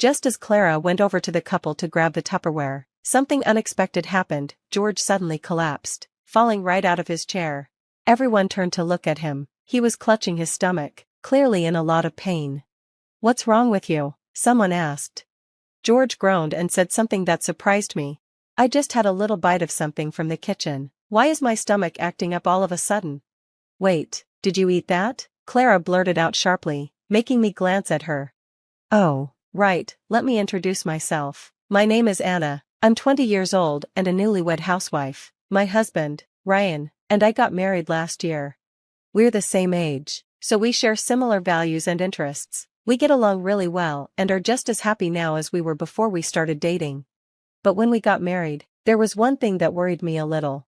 Just as Clara went over to the couple to grab the Tupperware, something unexpected happened. George suddenly collapsed, falling right out of his chair. Everyone turned to look at him. He was clutching his stomach, clearly in a lot of pain. "What's wrong with you?" someone asked. George groaned and said something that surprised me. "I just had a little bite of something from the kitchen. Why is my stomach acting up all of a sudden?" "Wait, did you eat that?" Clara blurted out sharply, making me glance at her. "Oh, right, let me introduce myself. My name is Anna. I'm 20 years old and a newlywed housewife. My husband, Ryan, and I got married last year. We're the same age, so we share similar values and interests. We get along really well and are just as happy now as we were before we started dating. But when we got married, there was one thing that worried me a little.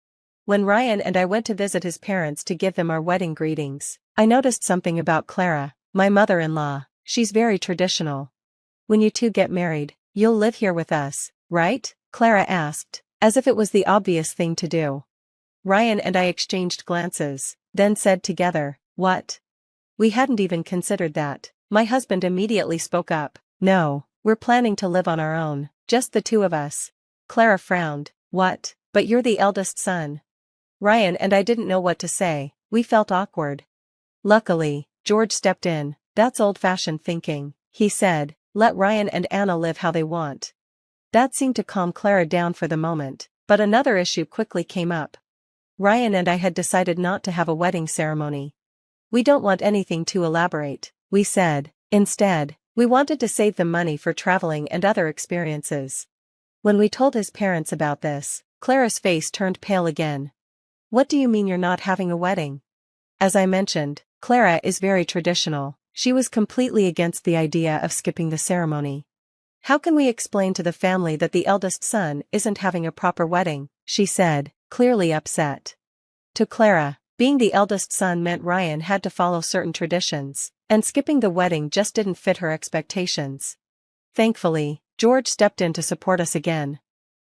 When Ryan and I went to visit his parents to give them our wedding greetings, I noticed something about Clara, my mother-in-law. She's very traditional. When you two get married, you'll live here with us, right?" Clara asked, as if it was the obvious thing to do. Ryan and I exchanged glances, then said together, "What? We hadn't even considered that." My husband immediately spoke up. "No, we're planning to live on our own, just the two of us." Clara frowned. "What? But you're the eldest son." Ryan and I didn't know what to say. We felt awkward. Luckily, George stepped in. "That's old-fashioned thinking," he said. "Let Ryan and Anna live how they want." That seemed to calm Clara down for the moment, but another issue quickly came up. Ryan and I had decided not to have a wedding ceremony. "We don't want anything too elaborate," we said. Instead, we wanted to save them money for traveling and other experiences. When we told his parents about this, Clara's face turned pale again. "What do you mean you're not having a wedding?" As I mentioned, Clara is very traditional. She was completely against the idea of skipping the ceremony. "How can we explain to the family that the eldest son isn't having a proper wedding?" she said, clearly upset. To Clara, being the eldest son meant Ryan had to follow certain traditions, and skipping the wedding just didn't fit her expectations. Thankfully, George stepped in to support us again.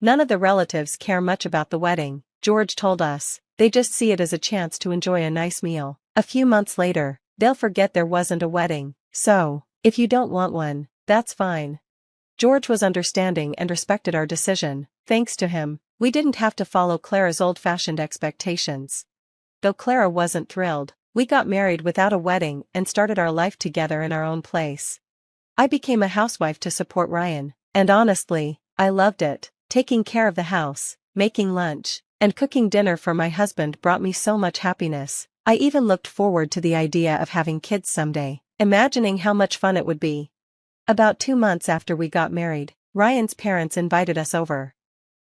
"None of the relatives care much about the wedding," George told us. "They just see it as a chance to enjoy a nice meal. A few months later, they'll forget there wasn't a wedding, so, if you don't want one, that's fine." George was understanding and respected our decision. Thanks to him, we didn't have to follow Clara's old-fashioned expectations. Though Clara wasn't thrilled, we got married without a wedding and started our life together in our own place. I became a housewife to support Ryan, and honestly, I loved it. Taking care of the house, making lunch, and cooking dinner for my husband brought me so much happiness. I even looked forward to the idea of having kids someday, imagining how much fun it would be. About 2 months after we got married, Ryan's parents invited us over.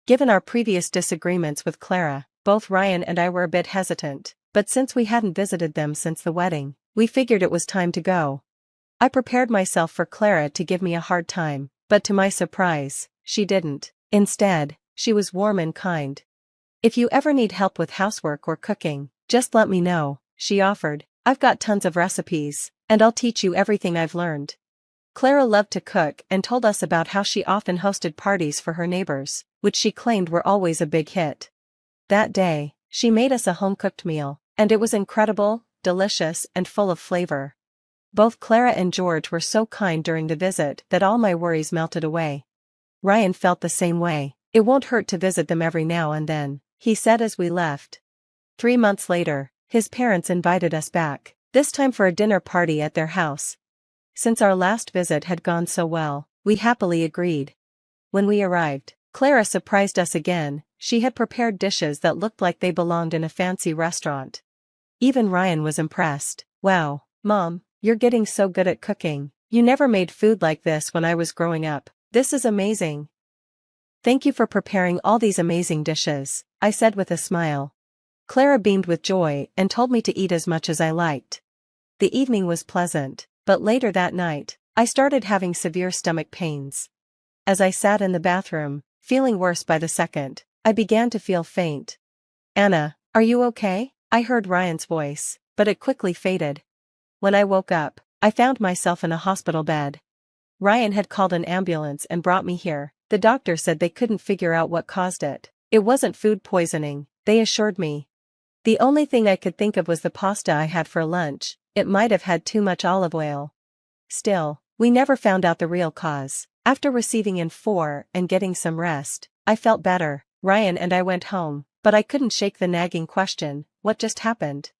Given our previous disagreements with Clara, both Ryan and I were a bit hesitant, but since we hadn't visited them since the wedding, we figured it was time to go. I prepared myself for Clara to give me a hard time, but to my surprise, she didn't. Instead, she was warm and kind. "If you ever need help with housework or cooking, just let me know," she offered. "I've got tons of recipes, and I'll teach you everything I've learned." Clara loved to cook and told us about how she often hosted parties for her neighbors, which she claimed were always a big hit. That day, she made us a home-cooked meal, and it was incredible, delicious, and full of flavor. Both Clara and George were so kind during the visit that all my worries melted away. Ryan felt the same way. "It won't hurt to visit them every now and then," he said as we left. 3 months later, his parents invited us back, this time for a dinner party at their house. Since our last visit had gone so well, we happily agreed. When we arrived, Clara surprised us again. She had prepared dishes that looked like they belonged in a fancy restaurant. Even Ryan was impressed. "Wow, Mom, you're getting so good at cooking. You never made food like this when I was growing up. This is amazing." "Thank you for preparing all these amazing dishes," I said with a smile. Clara beamed with joy and told me to eat as much as I liked. The evening was pleasant, but later that night, I started having severe stomach pains. As I sat in the bathroom, feeling worse by the second, I began to feel faint. "Anna, are you okay?" I heard Ryan's voice, but it quickly faded. When I woke up, I found myself in a hospital bed. Ryan had called an ambulance and brought me here. The doctor said they couldn't figure out what caused it. It wasn't food poisoning, they assured me. The only thing I could think of was the pasta I had for lunch. It might have had too much olive oil. Still, we never found out the real cause. After receiving in 4 and getting some rest, I felt better. Ryan and I went home, but I couldn't shake the nagging question, what just happened?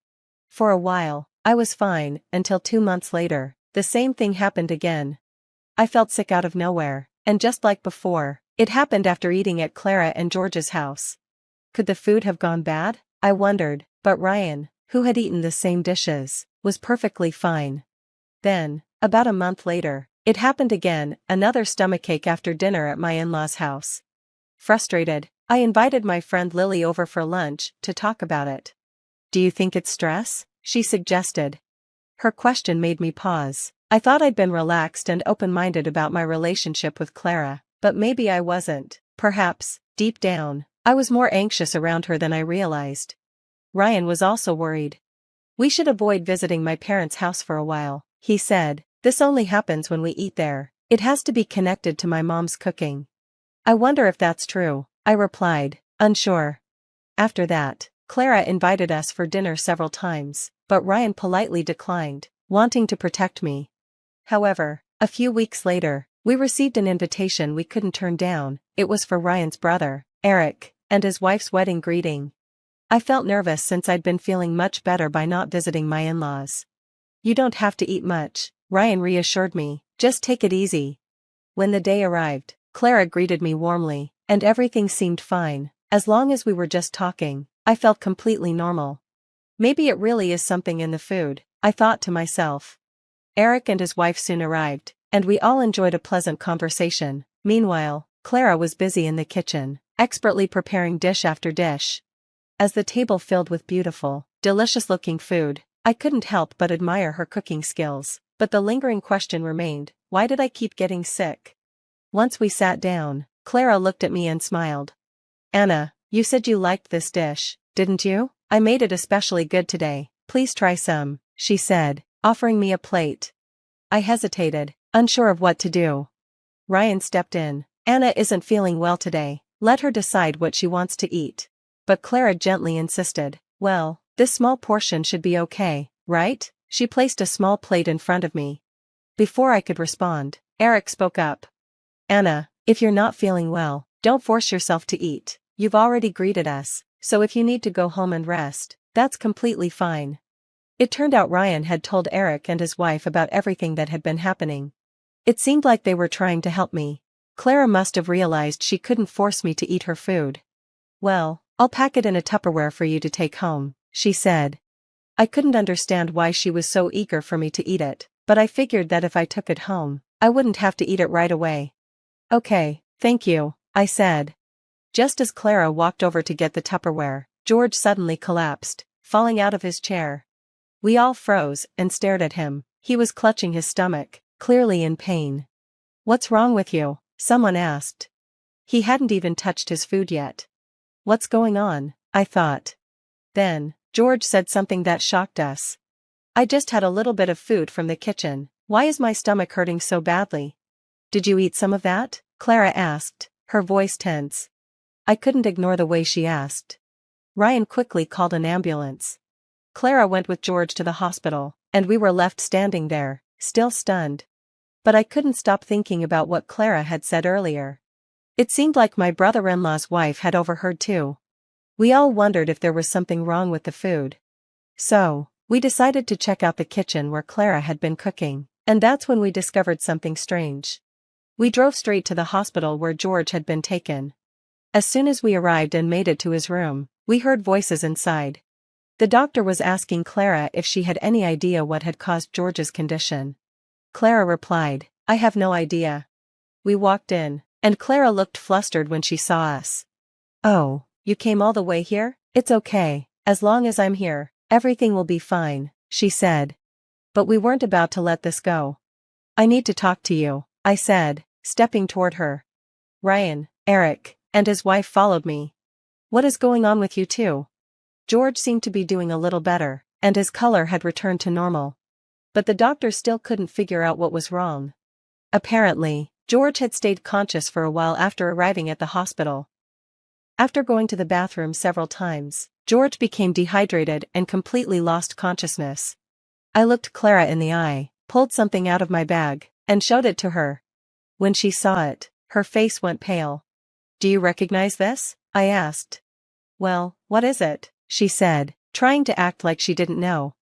For a while, I was fine, until 2 months later, the same thing happened again. I felt sick out of nowhere, and just like before, it happened after eating at Clara and George's house. Could the food have gone bad? I wondered, but Ryan, who had eaten the same dishes, was perfectly fine. Then, about a month later, it happened again, another stomachache after dinner at my in-laws' house. Frustrated, I invited my friend Lily over for lunch to talk about it. "Do you think it's stress?" she suggested. Her question made me pause. I thought I'd been relaxed and open-minded about my relationship with Clara, but maybe I wasn't. Perhaps, deep down, I was more anxious around her than I realized. Ryan was also worried. "We should avoid visiting my parents' house for a while," he said. "This only happens when we eat there. It has to be connected to my mom's cooking." "I wonder if that's true," I replied, unsure. After that, Clara invited us for dinner several times, but Ryan politely declined, wanting to protect me. However, a few weeks later, we received an invitation we couldn't turn down. It was for Ryan's brother, Eric, and his wife's wedding greeting. I felt nervous since I'd been feeling much better by not visiting my in-laws. "You don't have to eat much," Ryan reassured me, "just take it easy." When the day arrived, Clara greeted me warmly, and everything seemed fine. As long as we were just talking, I felt completely normal. Maybe it really is something in the food, I thought to myself. Eric and his wife soon arrived, and we all enjoyed a pleasant conversation. Meanwhile, Clara was busy in the kitchen, expertly preparing dish after dish. As the table filled with beautiful, delicious-looking food, I couldn't help but admire her cooking skills. But the lingering question remained, why did I keep getting sick? Once we sat down, Clara looked at me and smiled. "Anna, you said you liked this dish, didn't you? I made it especially good today. Please try some," she said, offering me a plate. I hesitated, unsure of what to do. Ryan stepped in. "Anna isn't feeling well today. Let her decide what she wants to eat." But Clara gently insisted. "Well, this small portion should be okay, right?" She placed a small plate in front of me. Before I could respond, Eric spoke up. "Anna, if you're not feeling well, don't force yourself to eat. You've already greeted us, so if you need to go home and rest, that's completely fine." It turned out Ryan had told Eric and his wife about everything that had been happening. It seemed like they were trying to help me. Clara must have realized she couldn't force me to eat her food. "Well, I'll pack it in a Tupperware for you to take home," she said. I couldn't understand why she was so eager for me to eat it, but I figured that if I took it home, I wouldn't have to eat it right away. "Okay, thank you," I said. Just as Clara walked over to get the Tupperware, George suddenly collapsed, falling out of his chair. We all froze and stared at him. He was clutching his stomach, clearly in pain. "What's wrong with you?" someone asked. He hadn't even touched his food yet. "What's going on?" I thought. Then, George said something that shocked us. "I just had a little bit of food from the kitchen. Why is my stomach hurting so badly?" "Did you eat some of that?" Clara asked, her voice tense. I couldn't ignore the way she asked. Ryan quickly called an ambulance. Clara went with George to the hospital, and we were left standing there, still stunned. But I couldn't stop thinking about what Clara had said earlier. It seemed like my brother-in-law's wife had overheard too. We all wondered if there was something wrong with the food. So, we decided to check out the kitchen where Clara had been cooking, and that's when we discovered something strange. We drove straight to the hospital where George had been taken. As soon as we arrived and made it to his room, we heard voices inside. The doctor was asking Clara if she had any idea what had caused George's condition. Clara replied, "I have no idea." We walked in, and Clara looked flustered when she saw us. "Oh, you came all the way here? It's okay, as long as I'm here, everything will be fine," she said. But we weren't about to let this go. "I need to talk to you," I said, stepping toward her. Ryan, Eric, and his wife followed me. "What is going on with you two?" George seemed to be doing a little better, and his color had returned to normal. But the doctor still couldn't figure out what was wrong. Apparently, George had stayed conscious for a while after arriving at the hospital. After going to the bathroom several times, George became dehydrated and completely lost consciousness. I looked Clara in the eye, pulled something out of my bag, and showed it to her. When she saw it, her face went pale. "Do you recognize this?" I asked. "Well, what is it?" she said, trying to act like she didn't know.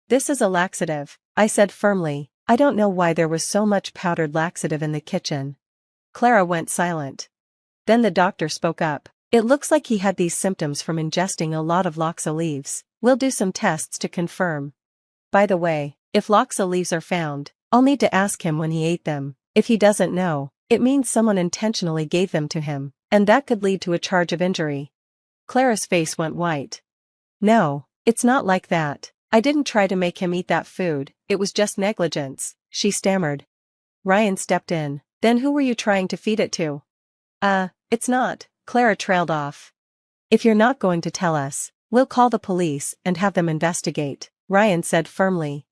"This is a laxative," I said firmly. I don't know why there was so much powdered laxative in the kitchen. Clara went silent. Then the doctor spoke up. "It looks like he had these symptoms from ingesting a lot of loxa leaves. We'll do some tests to confirm. By the way, if loxa leaves are found, I'll need to ask him when he ate them. If he doesn't know, it means someone intentionally gave them to him, and that could lead to a charge of injury." Clara's face went white. "No, it's not like that. I didn't try to make him eat that food, it was just negligence," she stammered. Ryan stepped in. "Then who were you trying to feed it to?" It's not," Clara trailed off. "If you're not going to tell us, we'll call the police and have them investigate," Ryan said firmly.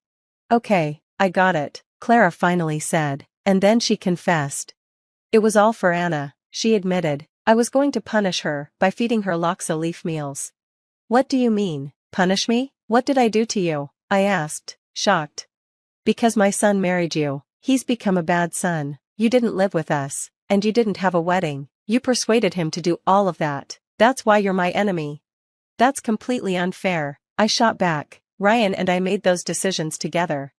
"Okay, I got it," Clara finally said, and then she confessed. "It was all for Anna," she admitted. "I was going to punish her by feeding her loxa leaf meals." "What do you mean, punish me? What did I do to you?" I asked, shocked. "Because my son married you, he's become a bad son. You didn't live with us, and you didn't have a wedding. You persuaded him to do all of that. That's why you're my enemy." "That's completely unfair," I shot back. "Ryan and I made those decisions together."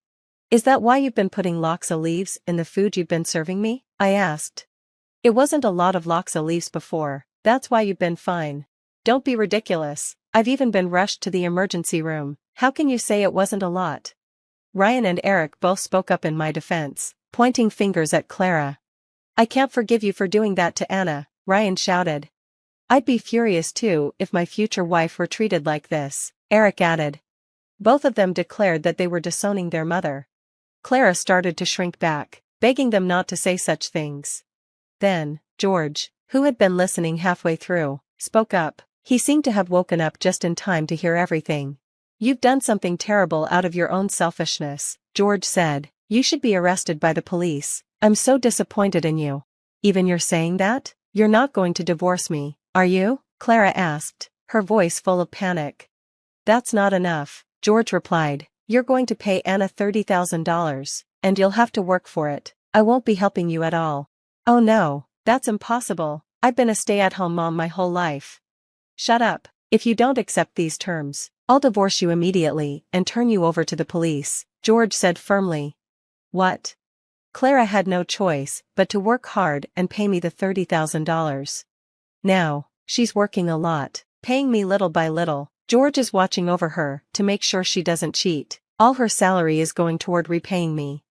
"Is that why you've been putting loxa leaves in the food you've been serving me?" I asked. "It wasn't a lot of loxa leaves before, that's why you've been fine." "Don't be ridiculous. I've even been rushed to the emergency room. How can you say it wasn't a lot?" Ryan and Eric both spoke up in my defense, pointing fingers at Clara. "I can't forgive you for doing that to Anna," Ryan shouted. "I'd be furious too if my future wife were treated like this," Eric added. Both of them declared that they were disowning their mother. Clara started to shrink back, begging them not to say such things. Then, George, who had been listening halfway through, spoke up. He seemed to have woken up just in time to hear everything. "You've done something terrible out of your own selfishness," George said. "You should be arrested by the police. I'm so disappointed in you." "Even you're saying that? You're not going to divorce me, are you?" Clara asked, her voice full of panic. "That's not enough," George replied. "You're going to pay Anna $30,000, and you'll have to work for it. I won't be helping you at all." "Oh no, that's impossible. I've been a stay-at-home mom my whole life." "Shut up. If you don't accept these terms, I'll divorce you immediately and turn you over to the police," George said firmly. "What?" Clara had no choice but to work hard and pay me the $30,000. Now, she's working a lot, paying me little by little. George is watching over her to make sure she doesn't cheat. All her salary is going toward repaying me.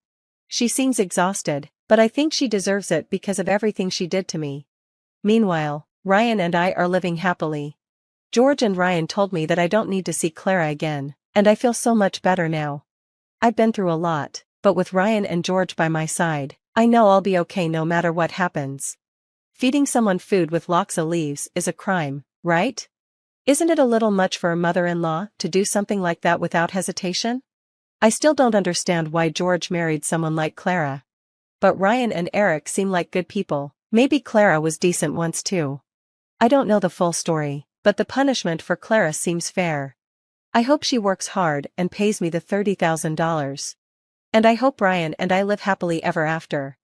She seems exhausted, but I think she deserves it because of everything she did to me. Meanwhile, Ryan and I are living happily. George and Ryan told me that I don't need to see Clara again, and I feel so much better now. I've been through a lot, but with Ryan and George by my side, I know I'll be okay no matter what happens. Feeding someone food with loxa leaves is a crime, right? Isn't it a little much for a mother-in-law to do something like that without hesitation? I still don't understand why George married someone like Clara. But Ryan and Eric seem like good people. Maybe Clara was decent once too. I don't know the full story, but the punishment for Clara seems fair. I hope she works hard and pays me the $30,000. And I hope Ryan and I live happily ever after.